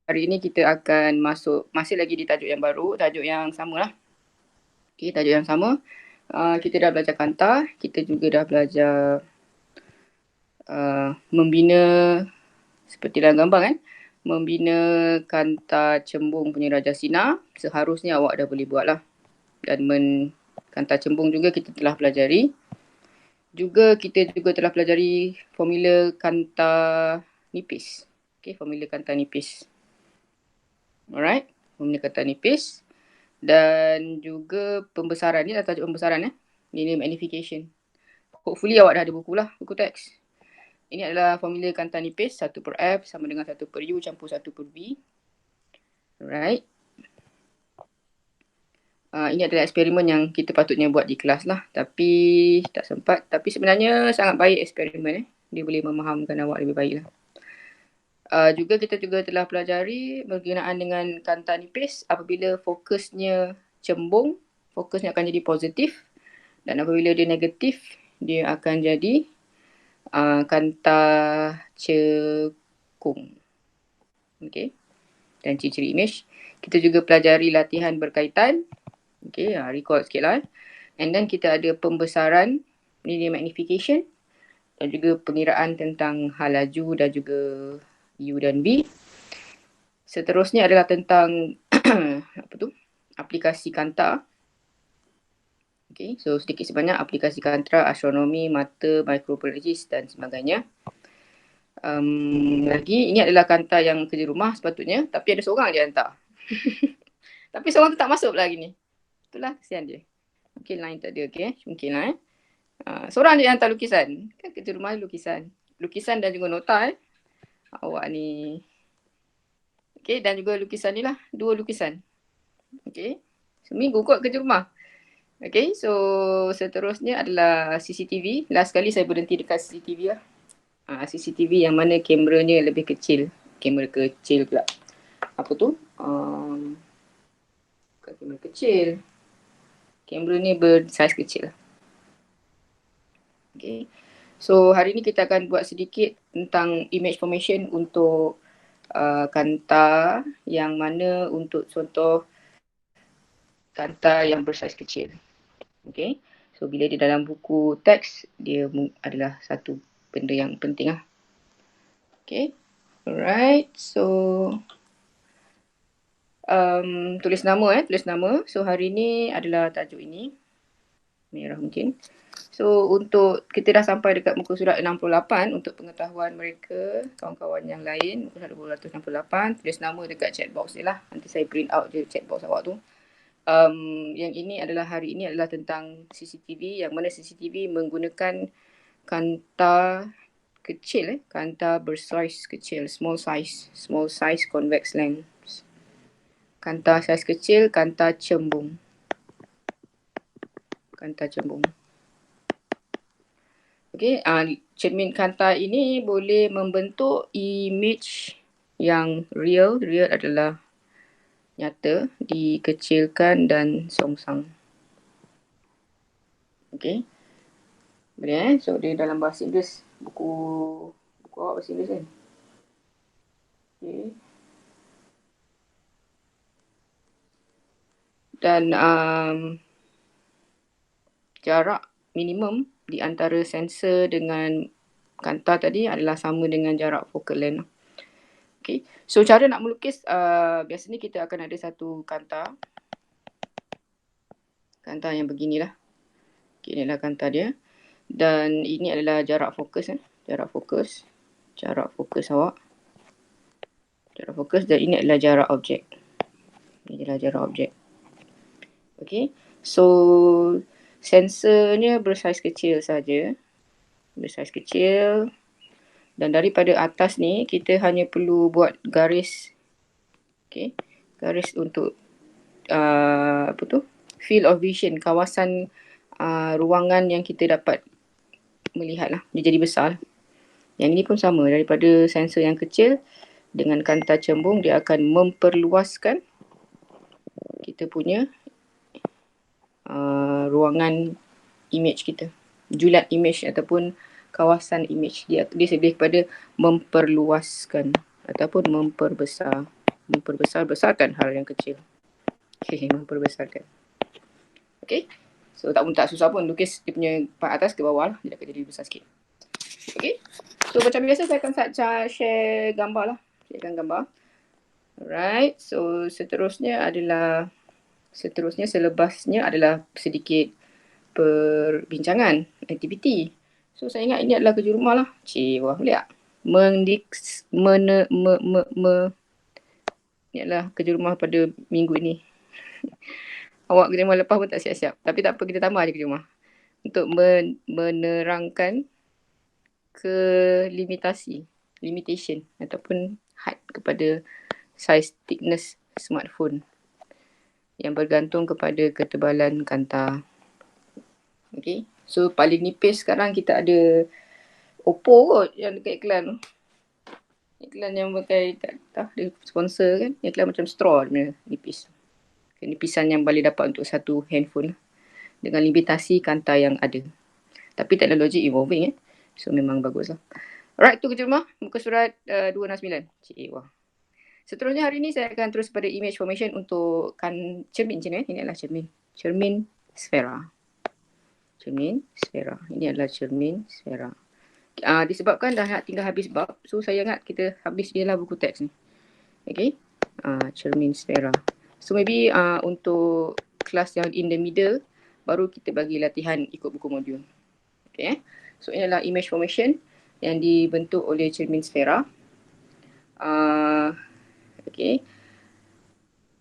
hari ini kita akan masuk, masih lagi di tajuk yang baru, tajuk yang sama lah. Okay, tajuk yang sama. Kita dah belajar kanta, kita juga dah belajar membina, seperti dalam gambar kan, membina kanta cembung punya Raja Sinar. Seharusnya awak dah boleh buat lah. Dan kanta cembung juga kita telah pelajari. Juga kita juga telah pelajari formula kanta nipis. Okay, formula kanta nipis. Alright, formula kanta nipis. Dan juga pembesaran. Ni dah tajuk pembesaran linear magnification. Hopefully awak dah ada buku lah, buku teks. Ini adalah formula kanta nipis, 1/F sama dengan 1/U campur 1/V. Alright. Ini adalah eksperimen yang kita patutnya buat di kelas lah. Tapi tak sempat. Tapi sebenarnya sangat baik eksperimen. Dia boleh memahamkan awak lebih baik lah. Juga kita juga telah pelajari berkenaan dengan kanta nipis. Apabila fokusnya cembung, fokusnya akan jadi positif. Dan apabila dia negatif, dia akan jadi kanta cekung. Okay. Dan ciri-ciri image. Kita juga pelajari latihan berkaitan. Okay, recall sikit lah. And then kita ada pembesaran, linear magnification. Dan juga pengiraan tentang hal laju dan juga U dan V. Seterusnya adalah tentang aplikasi kanta. Okay, so sedikit sebanyak aplikasi kanta, astronomi, mata, microbiologis dan sebagainya. Lagi, ini adalah kanta yang kerja rumah sepatutnya, tapi ada seorang je hantar. Tapi seorang tu tak masuk pula lagi ni. Itulah kesian dia. Mungkin lain tak ada, okay? Mungkin lah seorang je yang hantar lukisan. Kan kerja rumah lukisan. Lukisan dan juga nota awak ni. Okay, dan juga lukisan ni lah. 2 lukisan. Okay. Seminggu kot kerja rumah. Okay, so seterusnya adalah CCTV. Last kali saya berhenti dekat CCTV lah. CCTV yang mana kameranya lebih kecil. Kamera kecil pula. Apa tu? Bukan kamera kecil. Kamera ni bersaiz kecil lah. Okay. So hari ni kita akan buat sedikit tentang image formation untuk kanta yang mana untuk contoh kanta yang bersaiz kecil. Okay. So bila di dalam buku teks, dia adalah satu benda yang penting lah. Okay. Alright. So tulis nama. So hari ni adalah tajuk ini. Merah mungkin. So untuk kita dah sampai dekat muka surat 68 untuk pengetahuan mereka, kawan-kawan yang lain, muka surat 268, tulis nama dekat chat box ni lah. Nanti saya print out je chat box awak tu. Yang ini adalah hari ini adalah tentang CCTV, yang mana CCTV menggunakan kanta kecil, kanta bersaiz kecil, small size convex lens. Kanta saiz kecil, kanta cembung. Okay, cermin kanta ini boleh membentuk image yang real adalah nyata, dikecilkan dan songsang. Okay. Boleh So dia dalam bahasa Inggeris. Buku awak bahasa Inggeris kan? Okay. Dan jarak minimum di antara sensor dengan kanta tadi adalah sama dengan jarak focal length. Okay. So cara nak melukis, biasanya kita akan ada satu kanta yang beginilah. Okay, inilah kanta dia. Dan ini adalah jarak fokus. Jarak fokus awak. Jarak fokus, dan ini adalah jarak objek. Ini adalah jarak objek. Okay. So sensornya bersaiz kecil saja. Bersaiz kecil. Dan daripada atas ni kita hanya perlu buat garis. Okay. Garis untuk field of vision, kawasan ruangan yang kita dapat melihat lah. Dia jadi besar. Yang ini pun sama, daripada sensor yang kecil dengan kanta cembung, dia akan memperluaskan kita punya ruangan image kita. Julat image ataupun kawasan image. Dia lebih kepada memperluaskan ataupun memperbesar. memperbesarkan hal yang kecil. Okay, memperbesarkan. Okay, so tak susah pun lukis dia punya part atas ke bawah lah, dia akan jadi besar sikit. Okay, so macam biasa saya akan share gambar lah, sharekan gambar. Alright, so selebasnya adalah sedikit perbincangan, aktiviti. So saya ingat ini adalah kerja rumah lah. Wah boleh tak? Ini adalah kerja rumah pada minggu ini. Awak kerja rumah lepas pun tak siap-siap. Tapi tak apa, kita tambah je kerja rumah. Untuk menerangkan limitation ataupun had kepada size thickness smartphone yang bergantung kepada ketebalan kanta. Okay, so paling nipis sekarang kita ada Oppo kot yang dekat iklan tu. Iklan yang pakai, tak dia sponsor kan, iklan macam straw dia nipis. Nipisan yang boleh dapat untuk satu handphone dengan limitasi kanta yang ada. Tapi teknologi evolving so memang bagus lah. Alright, tu kerja rumah, muka surat 269. Wah. Seterusnya hari ni saya akan terus pada image formation untuk cermin macam ni. Ini adalah cermin sfera. Ini adalah cermin sfera. Disebabkan dah tinggal habis bab, so saya ingat kita habis je lah buku teks ni. Okay, cermin sfera. So maybe untuk kelas yang in the middle, baru kita bagi latihan ikut buku modul. Okay, so ini adalah image formation yang dibentuk oleh cermin sfera. Okay,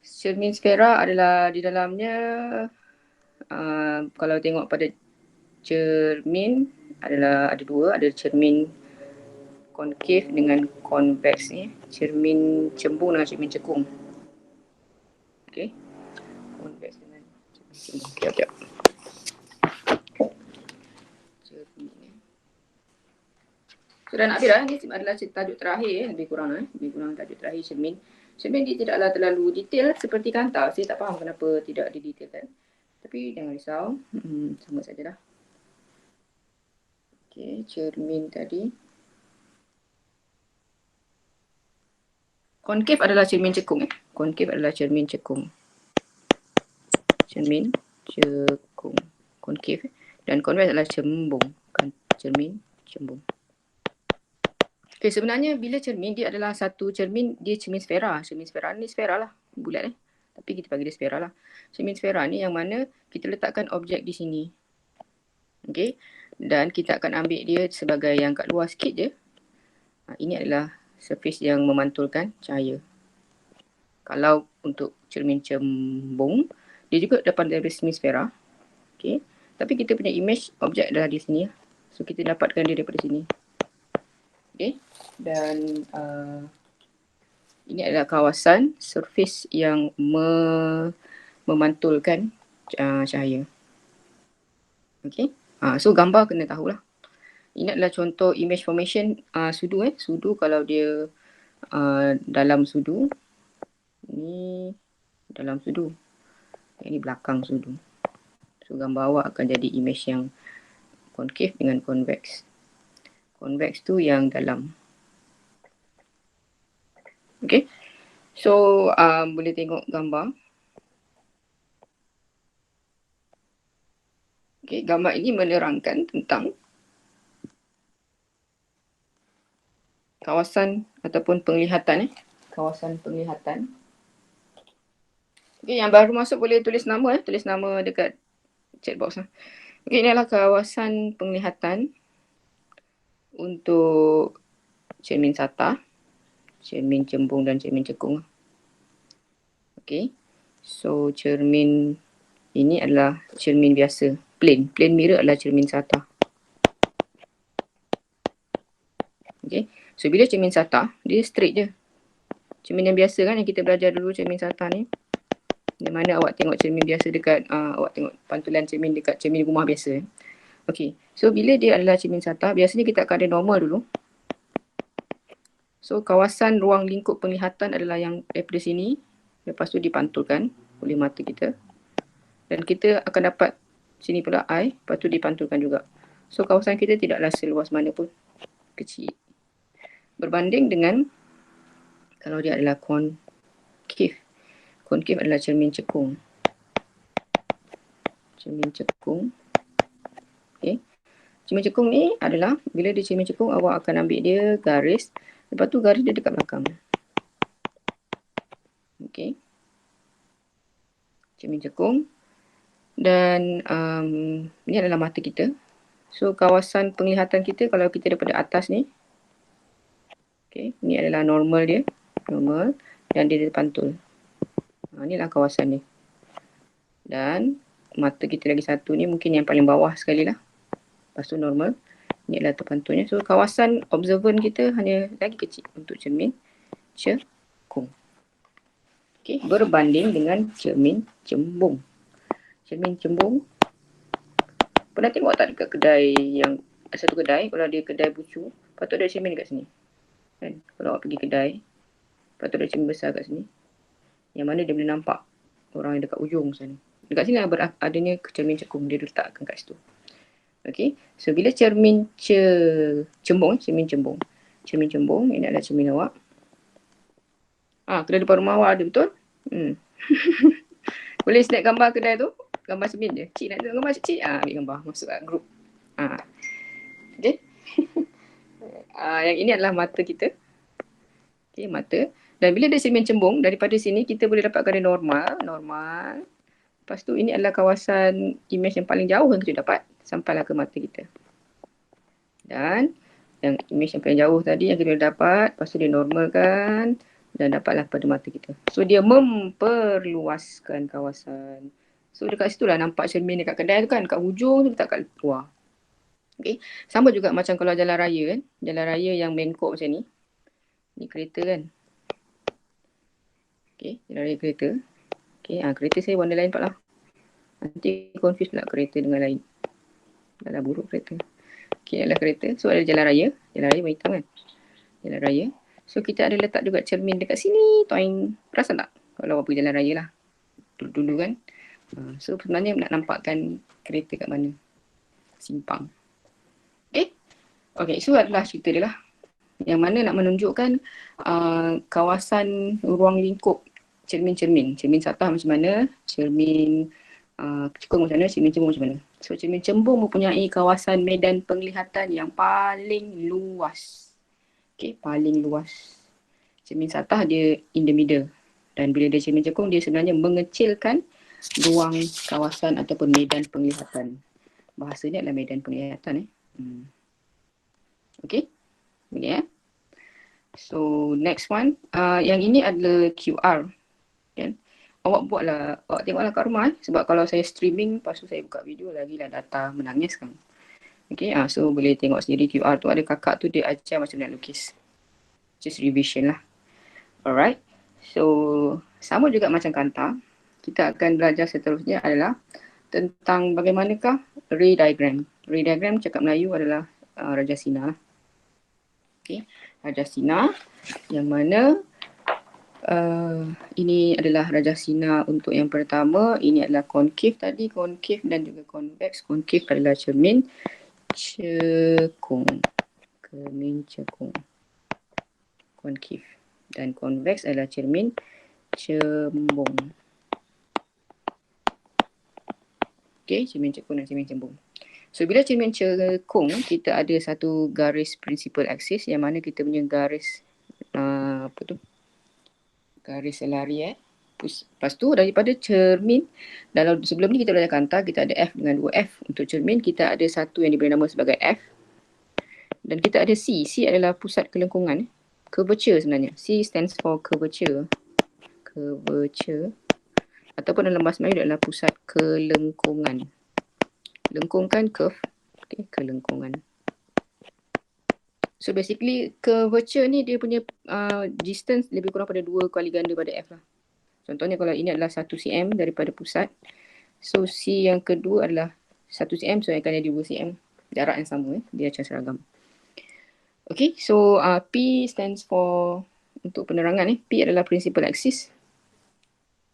cermin sfera adalah di dalamnya, kalau tengok pada cermin ada dua, ada cermin konkav dengan konveks ni, cermin cembung dengan cermin cekung. Okey, konveks dengan cermin cembung. Okey. Cermin ni. Sudah nak habis dah. Ini adalah tajuk terakhir, lebih kurang tajuk terakhir cermin. Cermin dia tidaklah terlalu detail seperti kanta. Saya tak faham kenapa tidak didetailkan. Tapi jangan risau, sama sajalah. Okey, cermin tadi. Konkav adalah cermin cekung. Konkav adalah cermin cekung. Cermin cekung. Konkav. Dan konveks adalah cembung. Cermin cembung. Okay, sebenarnya bila cermin, dia adalah satu cermin, dia cermin sfera. Cermin sfera ni sfera lah. Bulat Tapi kita panggil dia sfera lah. Cermin sfera ni yang mana kita letakkan objek di sini. Okay. Dan kita akan ambil dia sebagai yang kat luar sikit je. Ini adalah surface yang memantulkan cahaya. Kalau untuk cermin cembung, dia juga dapat dari cermin sfera. Okay. Tapi kita punya image objek adalah di sini. So kita dapatkan dia daripada sini. Okay. Dan ini adalah kawasan surface yang memantulkan cahaya. Okay. So gambar kena tahulah. Ini adalah contoh image formation sudu. Sudu kalau dia dalam sudu. Ini dalam sudu. Ini belakang sudu. So gambar awak akan jadi image yang konkav dengan konveks. Konveks tu yang dalam. Okay. So boleh tengok gambar. Okay, gambar ini menerangkan tentang kawasan ataupun penglihatan. Kawasan penglihatan. Okay, yang baru masuk boleh tulis nama. Tulis nama dekat chat box. Okay, ini adalah kawasan penglihatan untuk cermin sata, cermin cembung dan cermin cekung. Okay, so cermin ini adalah cermin biasa, plain mirror adalah cermin sata. Okay, so bila cermin sata, dia straight je. Cermin yang biasa kan yang kita belajar dulu, cermin sata ni. Di mana awak tengok cermin biasa dekat, awak tengok pantulan cermin dekat cermin rumah biasa. Okay, so bila dia adalah cermin sata, biasanya kita akan ada normal dulu. So kawasan ruang lingkup penglihatan adalah yang daripada sini, lepas tu dipantulkan oleh mata kita. Dan kita akan dapat sini pula eye, lepas tu dipantulkan juga. So kawasan kita tidaklah seluas mana pun, kecil. Berbanding dengan kalau dia adalah konveks. konkave. Konkave adalah cermin cekung. Cermin cekung. Okay. Cermin cekung ni adalah bila dia cermin cekung, awak akan ambil dia garis. Lepas tu garis dia dekat belakang. Okay. Cermin cekung. Dan ni adalah mata kita. So kawasan penglihatan kita kalau kita daripada atas ni. Okay. Ni adalah normal dia. Normal. Dan dia pantul. Inilah kawasan ni. Dan mata kita lagi satu ni mungkin yang paling bawah sekali lah. Lepas tu normal. Ini adalah terpantulnya. So kawasan observant kita hanya lagi kecil untuk cermin cekung. Okay. Berbanding dengan cermin cembung. Cermin cembung. Pernah tengok tak dekat kedai yang satu kedai, kalau dia kedai bucu, patut ada cermin dekat sini. Kan? Kalau awak pergi kedai, patut ada cermin besar kat sini. Yang mana dia boleh nampak orang yang dekat ujung sana. Dekat sini adanya cermin cekung, dia letakkan kat situ. Okay, so bila cermin cembung, cermin cembung. Cermin cembung, ini adalah cermin awak. Kedai depan rumah awak ada, betul? Boleh snap gambar kedai tu, gambar cermin je. Cik nak tengok gambar cik? Ambil gambar, masuk kat grup. Okay. Yang ini adalah mata kita. Okay, mata. Dan bila dia cermin cembung, daripada sini kita boleh dapatkan dia normal. Normal. Lepas tu ini adalah kawasan image yang paling jauh yang kita dapat. Sampailah ke mata kita. Dan yang image yang paling jauh tadi yang kita dapat. Lepas tu dia normalkan. Dan dapatlah pada mata kita. So dia memperluaskan kawasan. So dekat situ lah nampak cermin dekat kedai tu kan. Dekat hujung tu letak kat luar. Okay. Sama juga macam kalau jalan raya kan. Jalan raya yang bengkok macam ni. Ni kereta kan. Okay. Jalan raya kereta. Okay. Kereta saya warna lain pula lah. Nanti confuse pula kereta dengan lain. Dah buruk kereta. Okay. Adalah kereta. So ada jalan raya. Jalan raya warna hitam kan. Jalan raya. So kita ada letak juga cermin dekat sini. Toing. Perasan tak? Kalau awak pergi jalan raya lah. Dulu kan. So sebenarnya nak nampakkan kereta kat mana. Simpang. Okay, so adalah cerita dia lah. Yang mana nak menunjukkan kawasan ruang lingkup cermin-cermin. Cermin satah macam mana, cermin cekung macam mana, cermin cembung macam mana. So cermin cembung mempunyai kawasan medan penglihatan yang paling luas. Okay, paling luas. Cermin satah dia in the middle. Dan bila dia cermin cekung, dia sebenarnya mengecilkan ruang kawasan ataupun medan penglihatan. Bahasanya adalah medan penglihatan. Okay. Okay. So next one. Yang ini adalah QR. Okay. Awak tengoklah kat rumah. Sebab kalau saya streaming, lepas tu saya buka video, lagilah data menangis kan. Okay. So boleh tengok sendiri QR tu. Ada kakak tu dia ajar macam nak lukis. Just revision lah. Alright. So sama juga macam kanta. Kita akan belajar seterusnya adalah tentang bagaimanakah ray diagram. Ray diagram cakap Melayu adalah Raja Sinar. Okay. Raja Sinar yang mana ini adalah Raja Sinar untuk yang pertama. Ini adalah konkave tadi, konkave dan juga konveks. Konkave adalah cermin cekung. Cermin cekung. Konkave. Dan konveks adalah cermin cembung. Okay, cermin cekung dan cermin cembung. So bila cermin cekung, kita ada satu garis principal axis yang mana kita punya garis garis selari Lepas tu daripada cermin, dalam sebelum ni kita belajar kanta, kita ada F dengan 2F. Untuk cermin kita ada satu yang diberi nama sebagai F. Dan kita ada C. C adalah pusat kelengkungan. Curvature sebenarnya. C stands for curvature. Curvature. Ataupun dalam bahasa Melayu adalah pusat kelengkungan. Lengkungkan curve. Okay, kelengkungan. So basically curvature ni dia punya distance lebih kurang pada 2 kali ganda pada F lah. Contohnya kalau ini adalah 1 cm daripada pusat. So C yang kedua adalah 1 cm. So akan jadi 2 cm. Jarak yang sama. Dia macam seragam. Okay. So P stands for untuk penerangan. P adalah principal axis.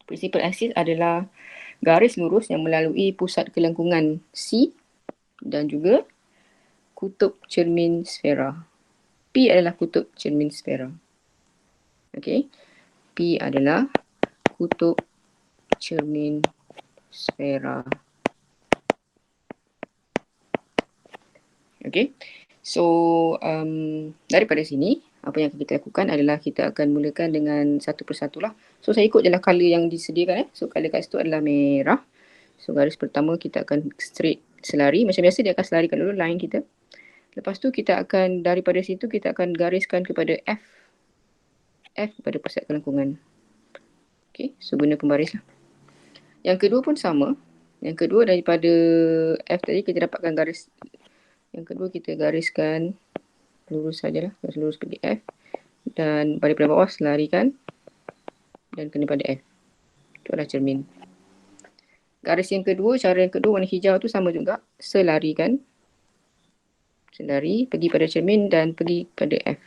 Principal axis adalah garis lurus yang melalui pusat kelengkungan C dan juga kutub cermin sfera. P adalah kutub cermin sfera. Okay. P adalah kutub cermin sfera. Okay. So, daripada sini, apa yang kita lakukan adalah kita akan mulakan dengan satu persatu lah. So, saya ikut je lah colour yang disediakan. So, colour kat situ adalah merah. So, garis pertama kita akan straight selari. Macam biasa dia akan selarikan dulu line kita. Lepas tu kita akan, daripada situ kita akan gariskan kepada F. F kepada pusat kelengkungan. Okay, so guna pembaris lah. Yang kedua pun sama. Yang kedua daripada F tadi kita dapatkan garis. Yang kedua kita gariskan lurus sajalah, garis lurus pergi F dan daripada bawah selarikan dan kena pada F. Itu adalah cermin. Garis yang kedua, cara yang kedua warna hijau tu sama juga, selarikan. Selari, pergi pada cermin dan pergi pada F.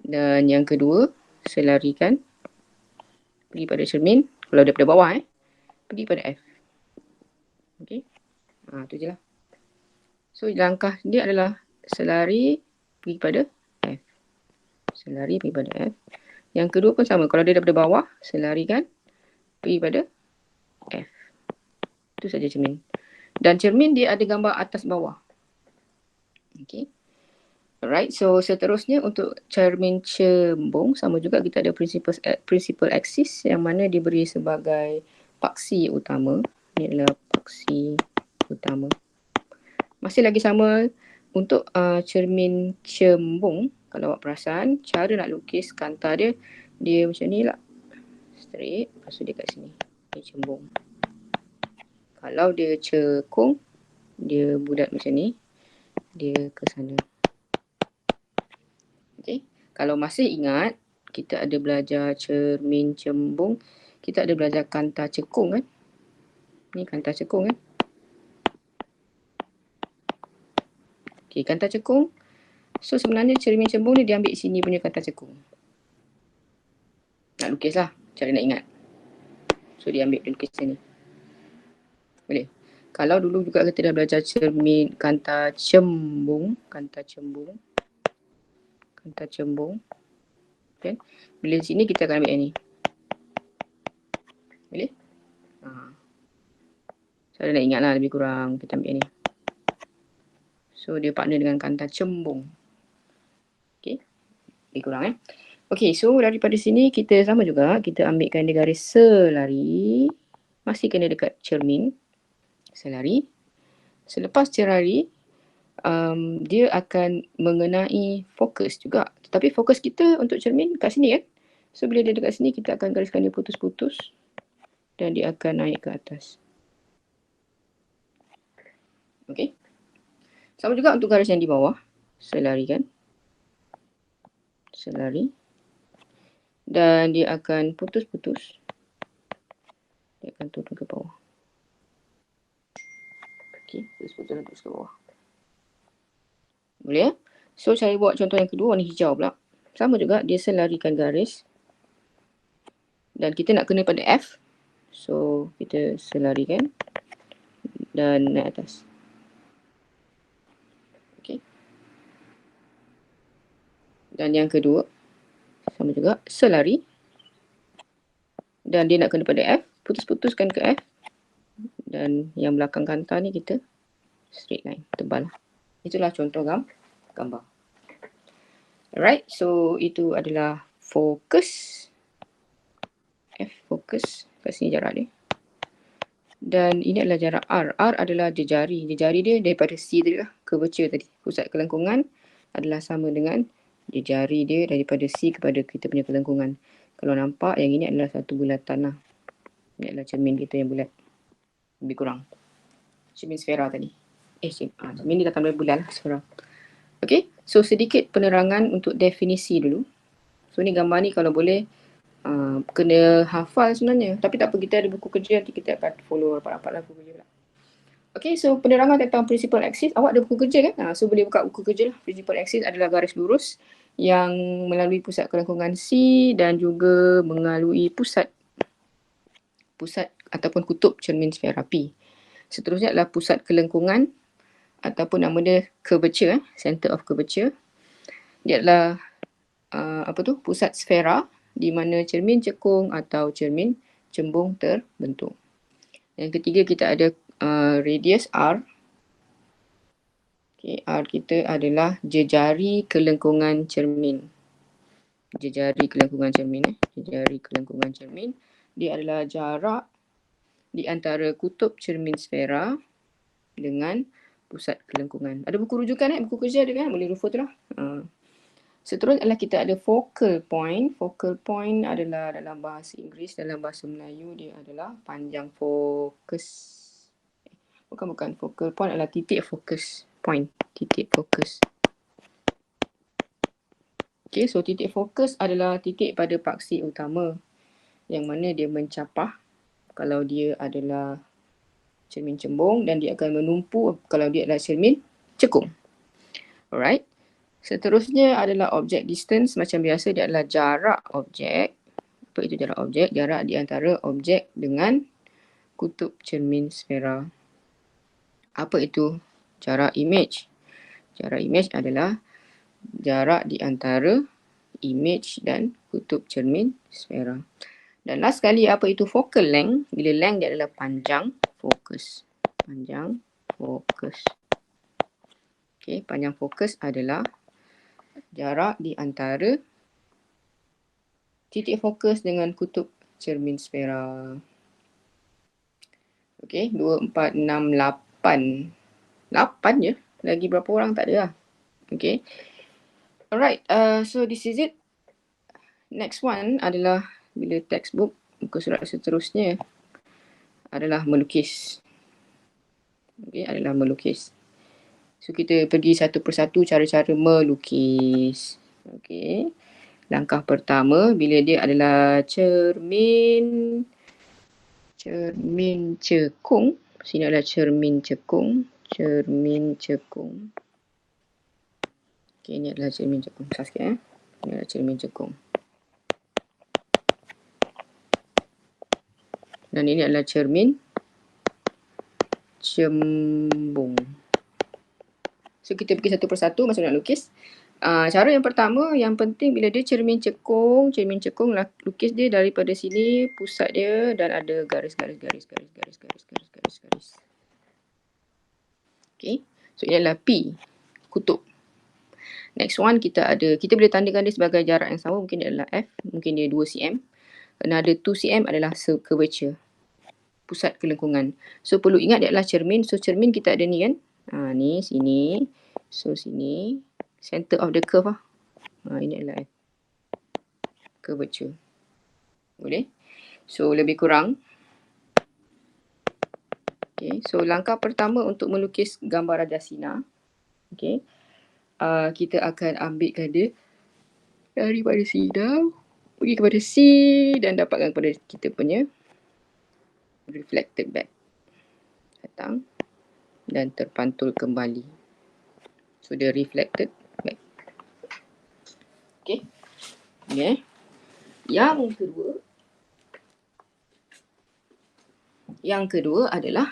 Dan yang kedua, selarikan, pergi pada cermin, kalau daripada bawah pergi pada F. Okey. Tu je lah. So, langkah dia adalah selari, pergi pada F. Selari, pergi pada F. Yang kedua pun sama. Kalau dia daripada bawah, selarikan, pergi pada F. Itu saja cermin. Dan cermin dia ada gambar atas bawah. Okay. Alright, so seterusnya untuk cermin cembung, sama juga kita ada principal axis yang mana diberi sebagai paksi utama. Ini adalah paksi utama. Masih lagi sama untuk cermin cembung. Kalau awak perasan, cara nak lukis kanta dia, dia macam ni lah. Straight, lepas tu dia kat sini. Dia cembung. Kalau dia cekung, dia bulat macam ni. Dia ke sana. Okay. Kalau masih ingat, kita ada belajar cermin cembung. Kita ada belajar kanta cekung kan. Ni kanta cekung kan. Okay, kanta cekung. So sebenarnya cermin cembung ni diambil sini punya kanta cekung. Nak lukis lah, cara nak ingat. So diambil lukis sini. Boleh. Kalau dulu juga kita dah belajar cermin kanta cembung. Kanta cembung. Kanta cembung. Okay. Bila sini kita akan ambil yang ni. Boleh? Saya nak ingat lah lebih kurang. Kita ambil yang ni. So dia partner dengan kanta cembung. Okay. Lebih kurang Okay, so daripada sini kita sama juga. Kita ambilkan dia garis selari. Masih kena dekat cermin. Selari. Selepas selari, dia akan mengenai fokus juga. Tetapi fokus kita untuk cermin kat sini kan. So bila dia dekat sini, kita akan gariskan dia putus-putus. Dan dia akan naik ke atas. Okay. Sama juga untuk garis yang di bawah. Selari kan. Selari. Dan dia akan putus-putus. Dia akan turun ke bawah. Okay, putus-putus ke bawah. Boleh ya? So, saya buat contoh yang kedua, warna hijau pula. Sama juga, dia selarikan garis. Dan kita nak kena pada F. So, kita selarikan. Dan naik atas. Okay. Dan yang kedua, sama juga, selari. Dan dia nak kena pada F. Putus-putuskan ke F. Dan yang belakang kanta ni kita straight line, tebal. Itulah contoh gambar. Alright, so itu adalah fokus. F fokus. Kat sini jarak dia. Dan ini adalah jarak R. R adalah jejari. Jejari dia daripada C tadi lah. Curvature tadi. Pusat kelengkungan adalah sama dengan jejari dia daripada C kepada kita punya kelengkungan. Kalau nampak yang ini adalah satu bulatan lah. Ini adalah cermin kita yang bulat. Lebih kurang. Cermin sfera tadi. Cermin dia datang dari bulan lah, sfera. Okay, so sedikit penerangan untuk definisi dulu. So ni gambar ni kalau boleh kena hafal sebenarnya. Tapi tak apa, kita ada buku kerja, nanti kita akan follow rapat-rapat lah buku kerja pula. Okay, so penerangan tentang principal axis. Awak ada buku kerja kan? So boleh buka buku kerja lah. Principal axis adalah garis lurus yang melalui pusat kelengkungan C dan juga melalui pusat ataupun kutub cermin sfera P. Seterusnya adalah pusat kelengkungan ataupun nama dia curvature, center of curvature. Dia adalah pusat sfera di mana cermin cekung atau cermin cembung terbentuk. Yang ketiga kita ada radius R. Okay, R kita adalah jejari kelengkungan cermin. Jejari kelengkungan cermin. Jejari kelengkungan cermin. Dia adalah jarak di antara kutub cermin sfera dengan pusat kelengkungan. Ada buku rujukan buku kerja ada kan? Boleh refer tu lah. Seterusnya adalah kita ada focal point. Focal point adalah dalam bahasa Inggeris, dalam bahasa Melayu dia adalah panjang fokus. Bukan. Focal point adalah titik fokus. Point. Titik fokus. Okay, so titik fokus adalah titik pada paksi utama yang mana dia mencapah kalau dia adalah cermin cembung dan dia akan menumpu kalau dia adalah cermin cekung. Alright. Seterusnya adalah object distance. Macam biasa dia adalah jarak objek. Apa itu jarak objek? Jarak di antara objek dengan kutub cermin sfera. Apa itu jarak image? Jarak image adalah jarak di antara image dan kutub cermin sfera. Dan last sekali apa itu focal length? Bila length dia adalah panjang fokus. Panjang fokus. Okay, panjang fokus adalah jarak di antara titik fokus dengan kutub cermin sfera. Okay, 2, 4, 6, 8. 8 je. Lagi berapa orang tak ada lah. Okay. Alright, so this is it. Next one adalah bila textbook, muka surat seterusnya adalah melukis. Okay, adalah melukis. So, kita pergi satu persatu cara-cara melukis. Okay. Langkah pertama, bila dia adalah cermin cekung. Sini adalah cermin cekung. Cermin cekung. Okay, ini adalah cermin cekung. Salah sikit Ini adalah cermin cekung. Dan ini adalah cermin cembung. So, kita pergi satu persatu masa nak lukis. Cara yang pertama, yang penting bila dia cermin cekung lukis dia daripada sini, pusat dia dan ada garis. Okay, so ini adalah P, kutub. Next one kita boleh tandakan dia sebagai jarak yang sama, mungkin dia adalah F, mungkin dia 2 cm. Another 2 cm adalah curvature, pusat kelengkungan. So perlu ingat dia adalah cermin, so cermin kita ada ni kan. Ni sini. So sini center of the curve lah. Ini adalah F. Curvature. Boleh? So lebih kurang. Okay. So langkah pertama untuk melukis gambar Rajasina. Okay. Kita akan ambilkan dia daripada sini. Pergi kepada C dan dapatkan kepada kita punya reflected back. Datang dan terpantul kembali. So dia reflected back. Okay. Okay. Yang kedua adalah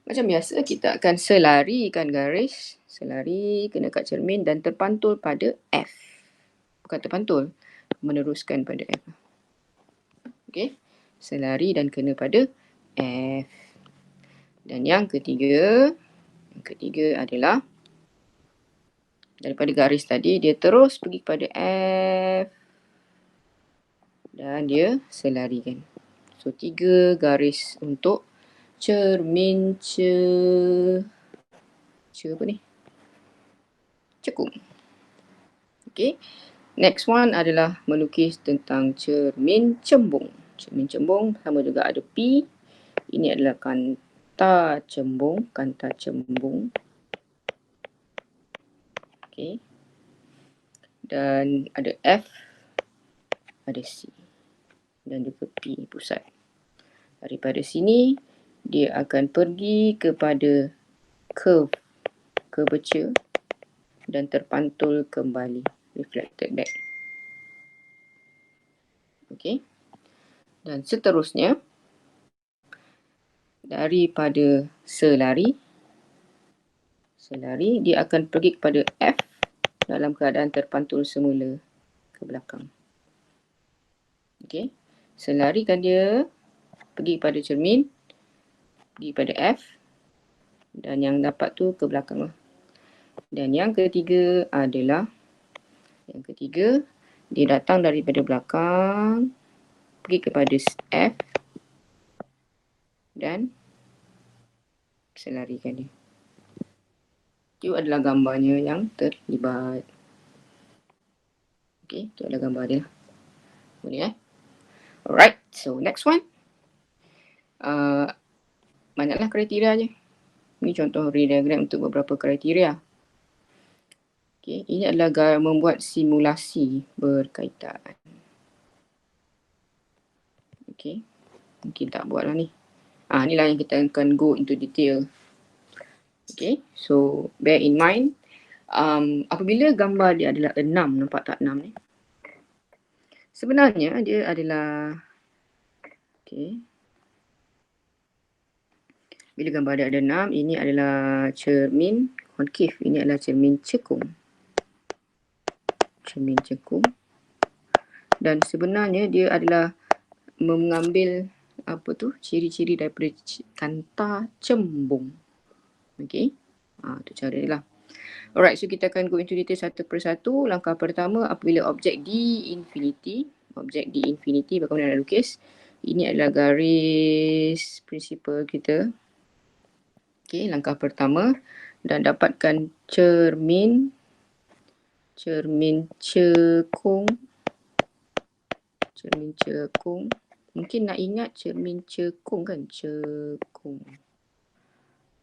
macam biasa kita akan selarikan garis. Selari kena kat cermin dan terpantul pada F. Bukan terpantul, meneruskan pada F. Okay. Selari dan kena pada F. Dan yang ketiga adalah daripada garis tadi dia terus pergi kepada F dan dia selarikan. So 3 garis untuk cermin cekung. Okay. Next one adalah melukis tentang cermin cembung. Cermin cembung sama juga ada P. Ini adalah kanta cembung. Okay. Dan ada F, ada C. Dan juga P pusat. Daripada sini, dia akan pergi kepada curvature dan terpantul kembali. Reflected back. Okay. Dan seterusnya, daripada selari, dia akan pergi kepada F dalam keadaan terpantul semula ke belakang. Okey. Selarikan dia pergi pada cermin, pergi pada F, dan yang dapat tu ke belakang lah. Dan yang ketiga adalah, dia datang daripada belakang, pergi kepada F, dan selarikan dia. Itu adalah gambarnya yang terlibat. Okey, itu adalah gambar dia. Boleh Alright, so next one. Banyaklah kriteria je. Ini contoh Venn diagram untuk beberapa kriteria. Okay, ini adalah membuat simulasi berkaitan. Okay, mungkin tak buat lah ni. Inilah yang kita akan go into detail. Okay, so bear in mind, apabila gambar dia adalah 6, nampak tak 6 ni? Sebenarnya dia adalah, okay, bila gambar dia ada 6, ini adalah cermin konkav, ini adalah cermin cekung. Cermin cekung. Dan sebenarnya dia adalah mengambil ciri-ciri daripada kanta cembung. Okey. Itu cara dia lah. Alright, so kita akan go into detail satu persatu. Langkah pertama, apabila objek D infinity, bagaimana nak lukis? Ini adalah garis prinsipal kita. Okey, langkah pertama, dan dapatkan cermin cekung. Mungkin nak ingat cermin cekung kan? Cekung.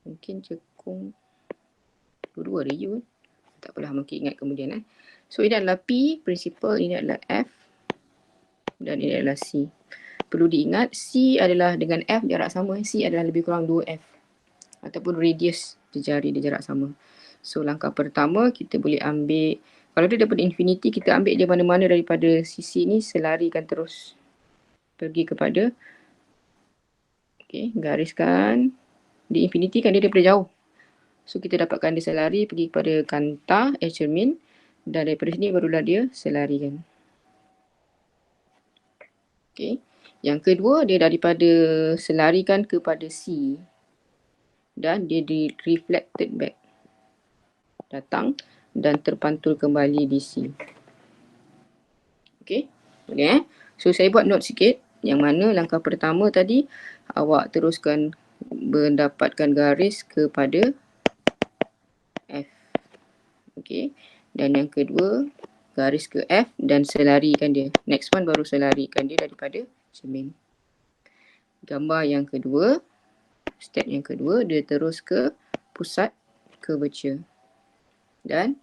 Mungkin cekung. Dua-dua ada U. Tak apalah, mungkin ingat kemudian. So ini adalah P, principal. Ini adalah F. Dan ini adalah C. Perlu diingat, C adalah dengan F jarak sama. C adalah lebih kurang 2F. Ataupun radius jari dia jarak sama. So langkah pertama, kita boleh ambil, kalau dia daripada infinity, kita ambil dia mana-mana daripada sisi ni, selarikan terus. Pergi kepada, gariskan. Di infinity kan dia daripada jauh. So kita dapatkan dia selari pergi kepada kanta, cermin. Dan daripada sini barulah dia selarikan. Okay. Yang kedua, dia daripada selarikan kepada C. Dan dia di reflected back. Datang dan terpantul kembali di C. Okay. Boleh So saya buat note sikit. Yang mana langkah pertama tadi, awak teruskan mendapatkan garis kepada F. Okay. Dan yang kedua, garis ke F dan selarikan dia. Next one baru selarikan dia daripada cermin. Gambar yang kedua, step yang kedua, dia terus ke pusat curvature. Dan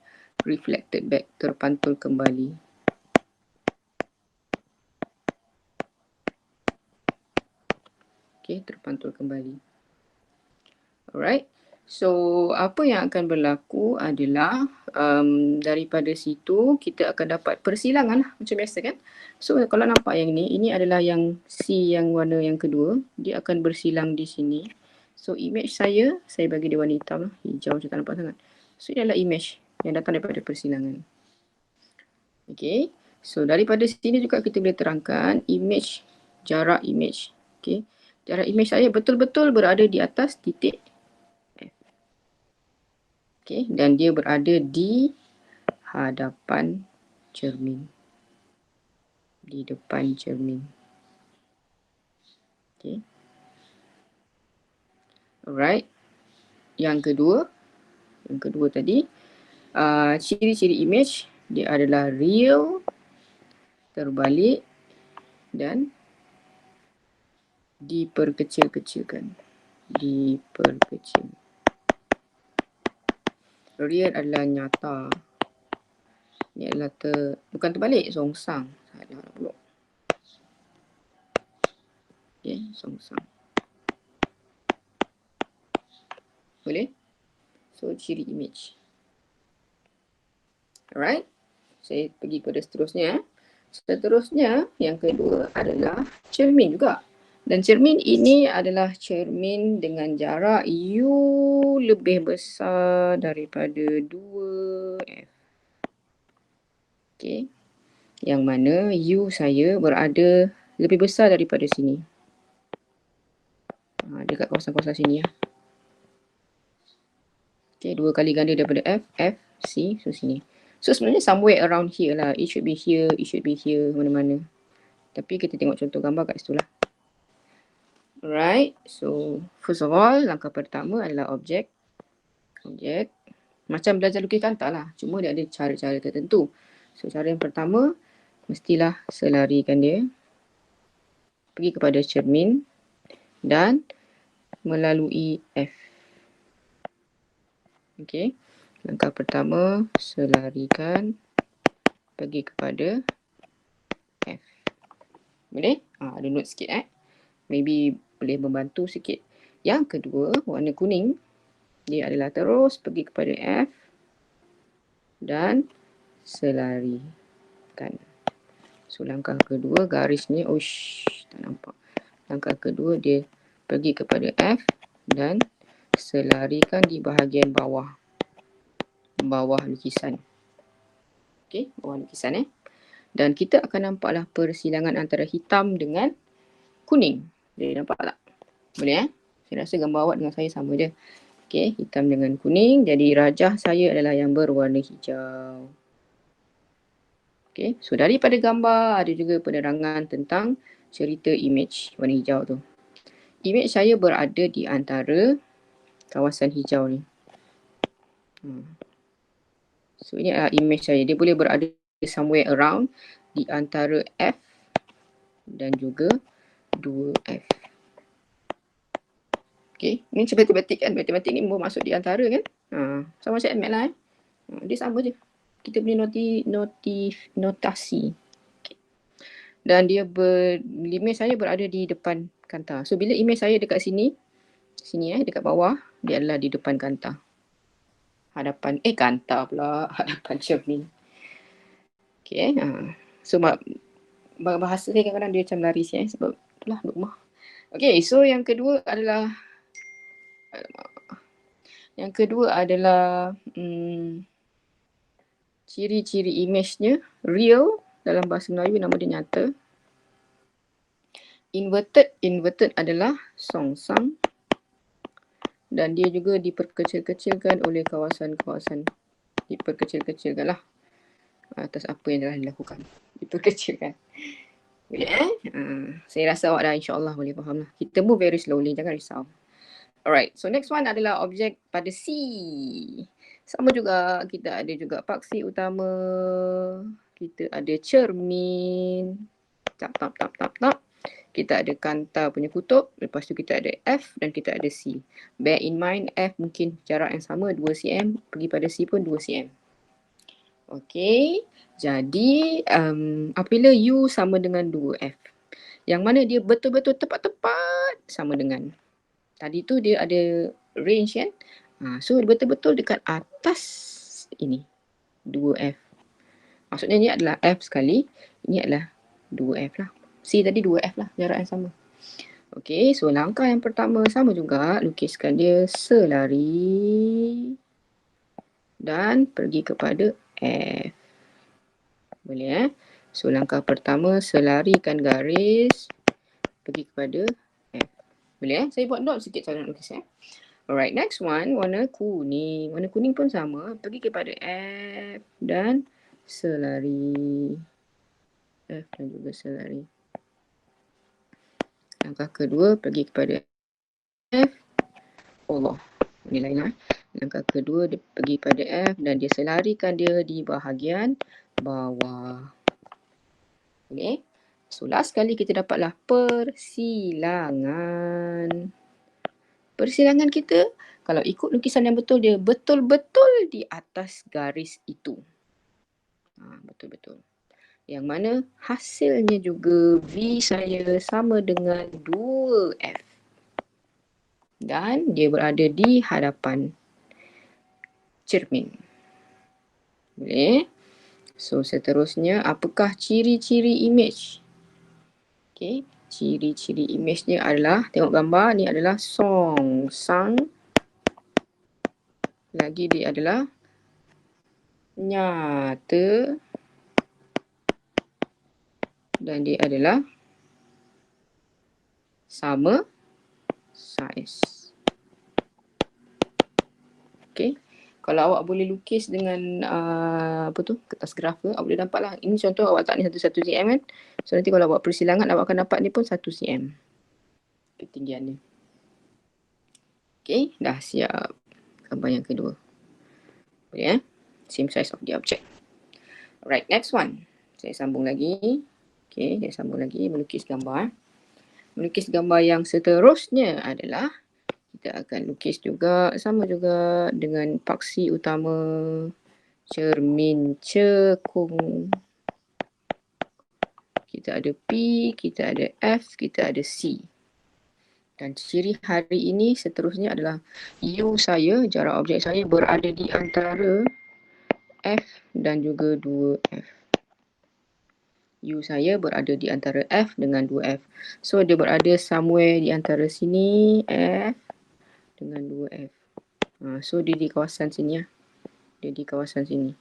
reflected back, terpantul kembali. Okay, terpantul kembali. Alright. So, apa yang akan berlaku adalah daripada situ kita akan dapat persilangan lah, macam biasa kan. So, kalau nampak yang ini adalah yang C yang warna yang kedua. Dia akan bersilang di sini. So, image saya bagi dia warna hitam lah. Hijau macam tak nampak sangat. So, ini adalah image yang datang daripada persilangan. Okay. So, daripada sini juga kita boleh terangkan image, jarak image. Okay. Jarak image saya betul-betul berada di atas titik F. Okay. Dan dia berada di hadapan cermin. Di depan cermin. Okay. Alright. Yang kedua tadi, ciri-ciri image, dia adalah real, terbalik, dan diperkecil-kecilkan. Diperkecil. Real adalah nyata. Ini adalah bukan terbalik, songsang. Salah pula. Okay, songsang. Boleh? So, ciri image. Alright. Saya pergi pada seterusnya. Seterusnya, yang kedua adalah cermin juga. Dan cermin ini adalah cermin dengan jarak U lebih besar daripada 2F. Okay. Yang mana U saya berada lebih besar daripada sini. Dekat kawasan-kawasan sini ya. Okay, 2 kali ganda daripada F, C, so sini. So sebenarnya somewhere around here lah. It should be here, mana-mana. Tapi kita tengok contoh gambar kat situ lah. Alright, so first of all, langkah pertama adalah objek. Macam belajar lukis kantar lah. Cuma dia ada cara-cara tertentu. So cara yang pertama, mestilah selarikan dia. Pergi kepada cermin. Dan melalui F. Okay. Langkah pertama, selarikan. Pergi kepada F. Boleh? Ada note sikit Maybe boleh membantu sikit. Yang kedua, warna kuning. Dia adalah terus pergi kepada F. Dan selarikan. So langkah kedua garisnya, tak nampak. Langkah kedua dia pergi kepada F dan selarikan di bahagian bawah. Bawah lukisan. Okey, bawah lukisan Dan kita akan nampaklah persilangan antara hitam dengan kuning. Boleh nampak tak? Boleh Saya rasa gambar awak dengan saya sama je. Okey, hitam dengan kuning. Jadi rajah saya adalah yang berwarna hijau. Okey, so daripada gambar ada juga penerangan tentang cerita image warna hijau tu. Image saya berada di antara kawasan hijau ni. So ini adalah image saya. Dia boleh berada somewhere around di antara F dan juga 2F. Okay, ini macam matematik kan. Matematik ni masuk di antara kan. Sama macam MAT lah dia sama je. Kita punya notasi. Okay. Dan dia image saya berada di depan kanta. So bila image saya dekat sini dekat bawah, dia adalah di depan kanta. Kanta pula. Hadapan cermin. Okay. So bahasa saya kadang-kadang dia macam lari sebab itulah duduk rumah. Okay, so yang kedua adalah ciri-ciri image-nya real, dalam bahasa Melayu nama dia nyata. Inverted adalah songsang. Dan dia juga diperkecil-kecilkan oleh kawasan-kawasan. Diperkecil-kecilkan lah atas apa yang telah dilakukan. Diperkecilkan. Saya rasa awak dah insyaAllah boleh faham lah. Kita move very slowly, jangan risau. Alright, so next one adalah objek pada C. Sama juga, kita ada juga paksi utama. Kita ada cermin. Tap. Kita ada kanta punya kutub. Lepas tu kita ada F dan kita ada C. Bear in mind, F mungkin jarak yang sama 2 cm. Pergi pada C pun 2 cm. Okay, jadi apabila U sama dengan 2F. Yang mana dia betul-betul tepat-tepat sama dengan. Tadi tu dia ada range kan. So betul-betul dekat atas ini. 2F. Maksudnya ni adalah F sekali. Ini adalah 2F lah. C tadi 2F lah. Jarak yang sama. Okay, so langkah yang pertama sama juga. Lukiskan dia selari. Dan pergi kepada F. Boleh So langkah pertama selarikan garis. Pergi kepada F. Boleh Saya buat note sikit cara nak lukis Alright, next one warna kuning. Warna kuning pun sama. Pergi kepada F dan selari. F dan juga selari. Langkah kedua pergi kepada F. Allah. Ini lain lah. Langkah kedua dia pergi pada F dan dia selarikan dia di bahagian bawah. Okay. So last kali kita dapatlah persilangan. Persilangan kita kalau ikut lukisan yang betul dia betul-betul di atas garis itu. Betul-betul. Yang mana hasilnya juga V saya sama dengan 2F. Dan dia berada di hadapan cermin. Boleh? So seterusnya apakah ciri-ciri image? Okay. Ciri-ciri image-nya adalah, tengok gambar ni adalah songsang. Lagi dia adalah nyata. dan dia adalah sama saiz. Okay. Kalau awak boleh lukis dengan kertas grafer, awak boleh nampak lah. Ini contoh awak tak ni 1 cm kan. So nanti kalau awak persilangan, awak akan dapat ni pun 1 cm ketinggian ni. Okay, dah siap gambar yang kedua. Boleh same size of the object. Alright, next one. Saya sambung lagi. Okay, saya sambung lagi melukis gambar. Melukis gambar yang seterusnya adalah kita akan lukis juga sama juga dengan paksi utama cermin cekung. Kita ada P, kita ada F, kita ada C. Dan ciri hari ini seterusnya adalah U saya, jarak objek saya berada di antara F dan juga 2F. U saya berada di antara F dengan 2F. So dia berada somewhere di antara sini, F dengan 2F. So dia di kawasan sini ya. Dia di kawasan sini.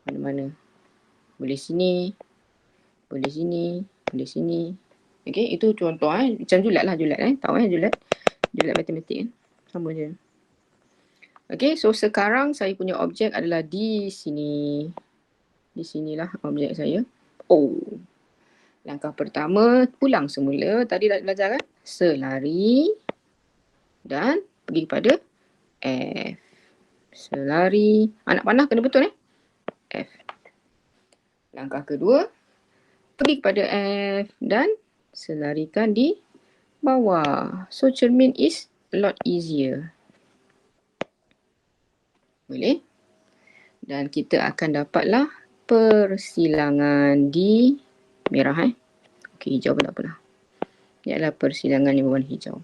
Mana-mana. Boleh sini. Boleh sini. Boleh sini. Okay, itu contoh macam julat lah julat Tahu julat. Julat matematik kan. Sama je. Okay, so sekarang saya punya objek adalah di sini. Di sinilah objek saya. Oh. Langkah pertama, ulang semula. Tadi dah belajar kan? Selari. Dan pergi kepada F. Selari. Nak panah kena betul F. Langkah kedua, pergi kepada F dan selarikan di bawah. So cermin is a lot easier. Boleh? Dan kita akan dapatlah persilangan di merah Okey, hijau pun tak apalah. Ini adalah persilangan yang berwarna hijau.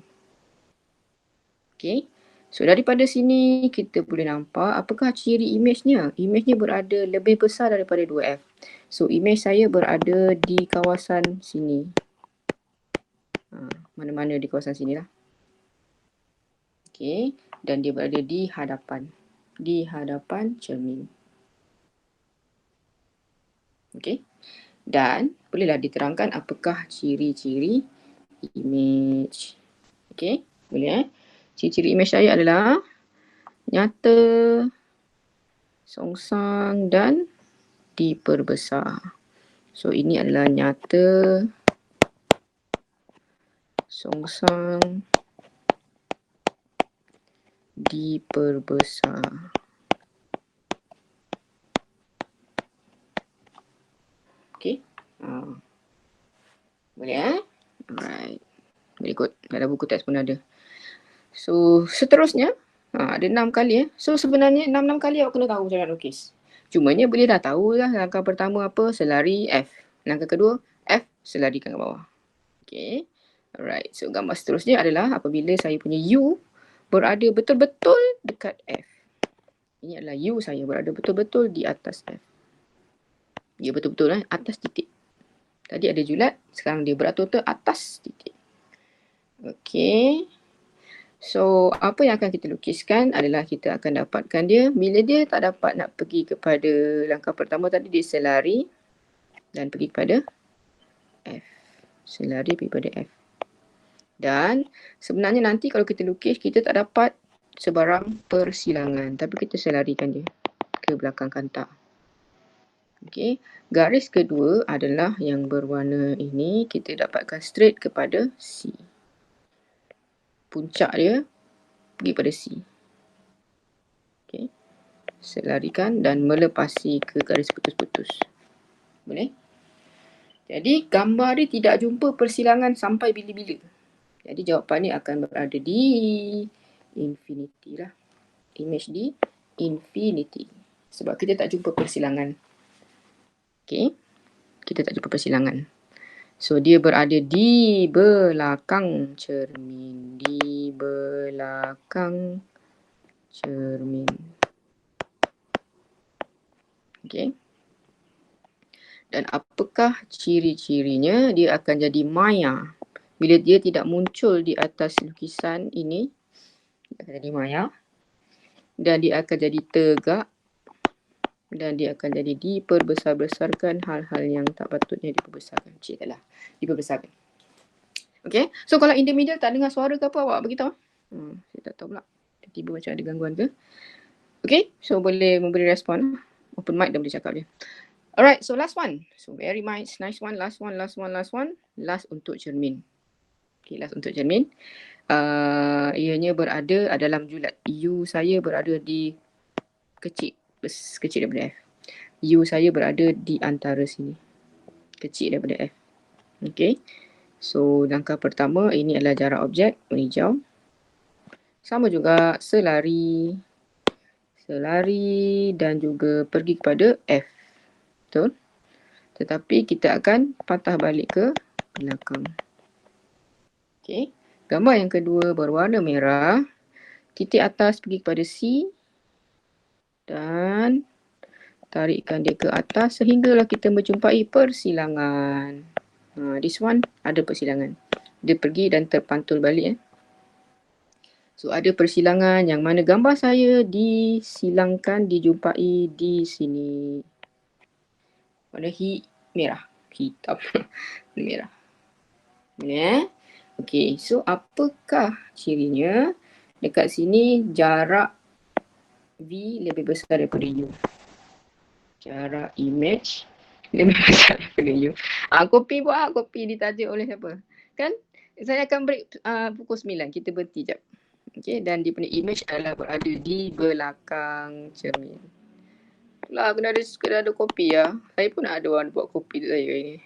Okey. So daripada sini kita boleh nampak apakah ciri imejnya. Imejnya berada lebih besar daripada 2F. So imej saya berada di kawasan sini. Mana-mana di kawasan sini lah. Okey. Dan dia berada di hadapan. Di hadapan cermin. Okey. Dan bolehlah diterangkan apakah ciri-ciri imej. Okey. Boleh Ciri-ciri imej saya adalah nyata, songsang dan diperbesar. So ini adalah nyata, songsang, diperbesar. Okay. Boleh Alright. Very good. Dalam buku teks pun ada. So seterusnya ada 6 kali So sebenarnya 6 kali awak kena tahu cara lukis. Cumanya boleh dah tahu lah langkah pertama apa, selari F. Langkah kedua F, selarikan ke bawah. Okay. Alright. So gambar seterusnya adalah apabila saya punya U berada betul-betul dekat F. Ini adalah U saya berada betul-betul di atas F. Dia betul-betul atas titik. Tadi ada julat, sekarang dia beratur-atur atas titik. Okay. So, apa yang akan kita lukiskan adalah kita akan dapatkan dia. Bila dia tak dapat nak pergi kepada langkah pertama tadi, dia selari dan pergi kepada F. Selari pergi kepada F. Dan sebenarnya nanti kalau kita lukis, kita tak dapat sebarang persilangan. Tapi kita selarikan dia ke belakang kantar. Okay. Garis kedua adalah yang berwarna ini. Kita dapatkan straight kepada C. Puncak dia pergi pada C. Okay. Selarikan dan melepasi ke garis putus-putus. Boleh? Jadi gambar dia tidak jumpa persilangan sampai bila-bila. Jadi jawapan ni akan berada di infinity lah. Image di infinity. Sebab kita tak jumpa persilangan. Okay. Kita tak jumpa persilangan. So dia berada di belakang cermin. Di belakang cermin. Okay. Dan apakah ciri-cirinya? Dia akan jadi maya. Bila dia tidak muncul di atas lukisan ini, dia akan jadi maya. Dan dia akan jadi tegak. dan dia akan jadi diperbesar-besarkan hal-hal yang tak patutnya diperbesarkan. Diperbesarkan. Okay, so kalau in the middle tak dengar suara ke apa, awak beritahu. Saya tak tahu pula. Tiba-tiba macam ada gangguan ke. Okay, so boleh memberi respon. Open mic dah boleh cakap dia. Alright, so last one. So very nice one. Last one. Last untuk cermin. Okay, last untuk cermin. Ianya berada dalam julat. U saya berada di kecil daripada F. U saya berada di antara sini. Kecil daripada F. Okay. So langkah pertama ini adalah jarak objek, hijau. Sama juga selari dan juga pergi kepada F. Betul? Tetapi kita akan patah balik ke belakang. Okay. Gambar yang kedua berwarna merah. Titik atas pergi kepada C. Dan tarikkan dia ke atas sehinggalah kita menjumpai persilangan. This one ada persilangan. Dia pergi dan terpantul balik. So ada persilangan yang mana gambar saya disilangkan, dijumpai di sini. Warna merah. Hitam. Merah. Okay, so apakah cirinya? Dekat sini jarak V lebih besar daripada U. Jarak image lebih besar daripada U. Kopi ditajuk oleh siapa? Kan? Saya akan break pukul 9. Kita berhenti jap. Okay, dan dia punya image adalah berada di belakang cermin. Lah, kena ada kopi ya. Saya pun nak ada orang buat kopi untuk saya ini.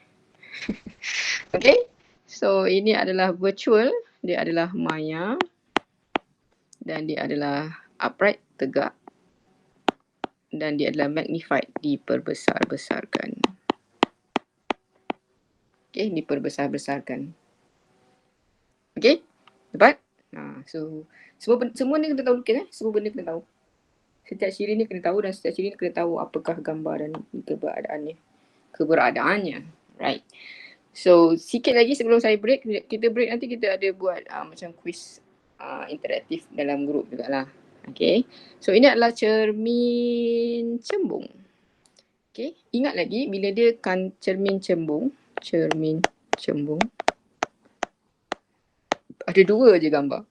Okay, so ini adalah virtual. Dia adalah maya. Dan dia adalah upright, tegak. Dan dia adalah magnified, diperbesar-besarkan. Okay, diperbesar-besarkan. Okay, dapat? So semua ni kena tahu lukis. Semua benda kena tahu. Setiap ciri ni kena tahu dan setiap ciri ni kena tahu apakah gambar dan keberadaannya. Right. So sikit lagi sebelum saya break, kita break nanti kita ada buat macam quiz interaktif dalam grup jugalah. Okay. So ini adalah cermin cembung. Okay. Ingat lagi bila dia kan cermin cembung. Ada dua je gambar.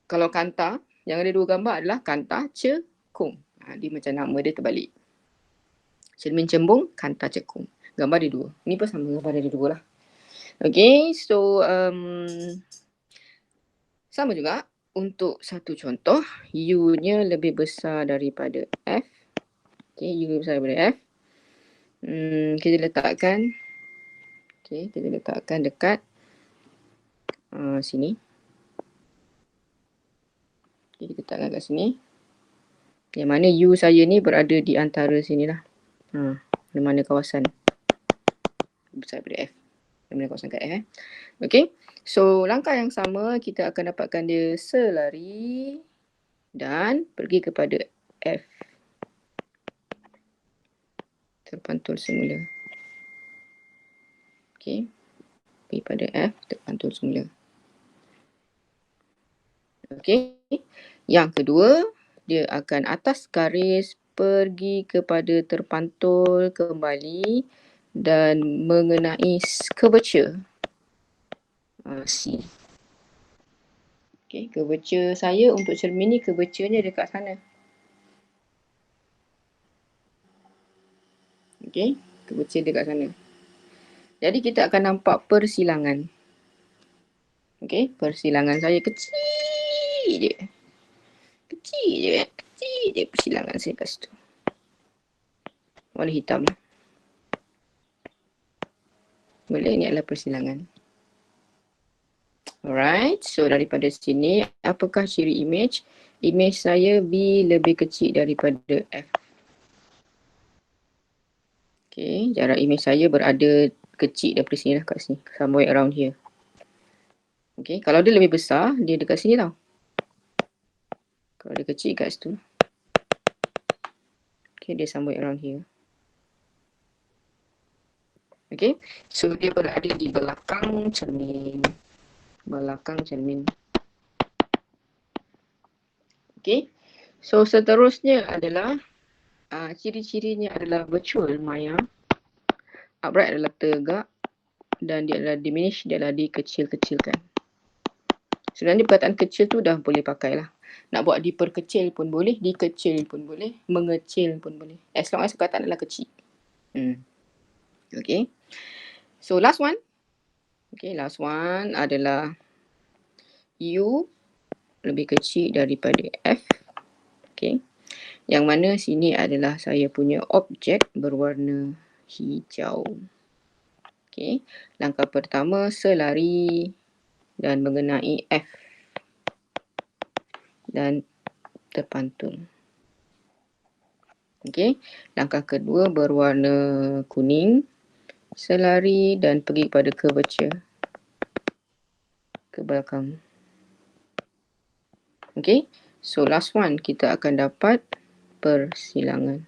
Kalau kanta, yang ada dua gambar adalah kanta cekung. Dia macam nama dia terbalik. Cermin cembung, kanta cekung. Gambar dia dua. Ni pun sama, gambar dia dua lah. Okay, so sama juga untuk satu contoh. U-nya lebih besar daripada F. Okay, U lebih besar daripada F. Kita letakkan. Okay, kita letakkan dekat sini. Okay, kita letakkan kat sini. Yang mana U saya ni berada di antara sini lah. Mana kawasan besar daripada F. Mana kawasan kat F. Okay. So langkah yang sama kita akan dapatkan dia selari dan pergi kepada F. Terpantul semula. Okay. Pergi pada F, terpantul semula. Okay. Yang kedua, dia akan atas garis pergi kepada terpantul kembali dan mengenai curvature C. Okay, curvature saya untuk cermin ni curvature-nya dekat sana. Okay, curvature dekat sana. Jadi kita akan nampak persilangan. Okay, persilangan saya kecil je. Kecil je persilangan saya kat situ. Warna hitam. Boleh, ni adalah persilangan. Alright, so daripada sini, apakah ciri image? Image saya V lebih kecil daripada F. Okay, jarak image saya berada kecil daripada sini lah, kat sini. Somewhere around here. Okay, kalau dia lebih besar, dia dekat sini tau. Kalau dia kecil kat situ. Okay, dia somewhere around here. Okay, so dia berada di belakang cermin. Okay, so seterusnya adalah Ciri-cirinya adalah virtual Maya. Upright adalah tegak. Dan dia adalah diminish, dia adalah dikecil-kecilkan. Sebenarnya perkataan kecil tu dah boleh pakai lah. Nak buat diperkecil pun boleh, dikecil pun boleh, mengecil pun boleh. As long as perkataan adalah kecil. Okay. So last one. Okay, last one adalah U lebih kecil daripada F. Okay. Yang mana sini adalah saya punya objek berwarna hijau. Okay. Langkah pertama, selari dan mengenai F. Dan terpantul. Okey, langkah kedua berwarna kuning, selari dan pergi pada curvature ke belakang. Okey, so last one kita akan dapat persilangan.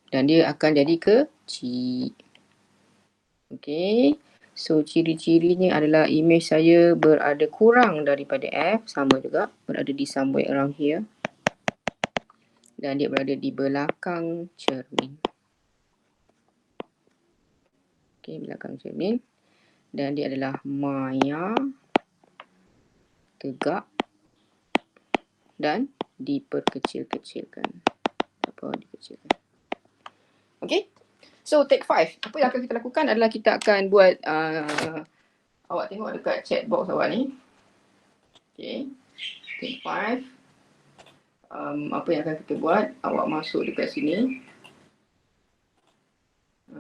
Dan dia akan jadi kecil. Okey. So, ciri-cirinya adalah image saya berada kurang daripada F. Sama juga. Berada di somewhere around here. Dan dia berada di belakang cermin. Okey, belakang cermin. Dan dia adalah maya. Tegak. Dan diperkecil-kecilkan. Dikecilkan. Okey. So, take 5. Apa yang akan kita lakukan adalah kita akan buat awak tengok dekat chat box awak ni. Okay. Take 5. Apa yang akan kita buat, awak masuk dekat sini.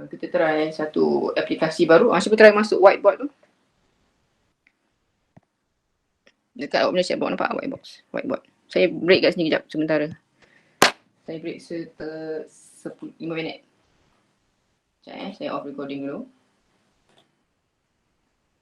Kita try satu aplikasi baru. Cuba try masuk whiteboard tu. Dekat awak punya chat box nampak whiteboard. Saya break kat sini kejap sementara. Saya break 5 minit. Sekejap saya off recording dulu.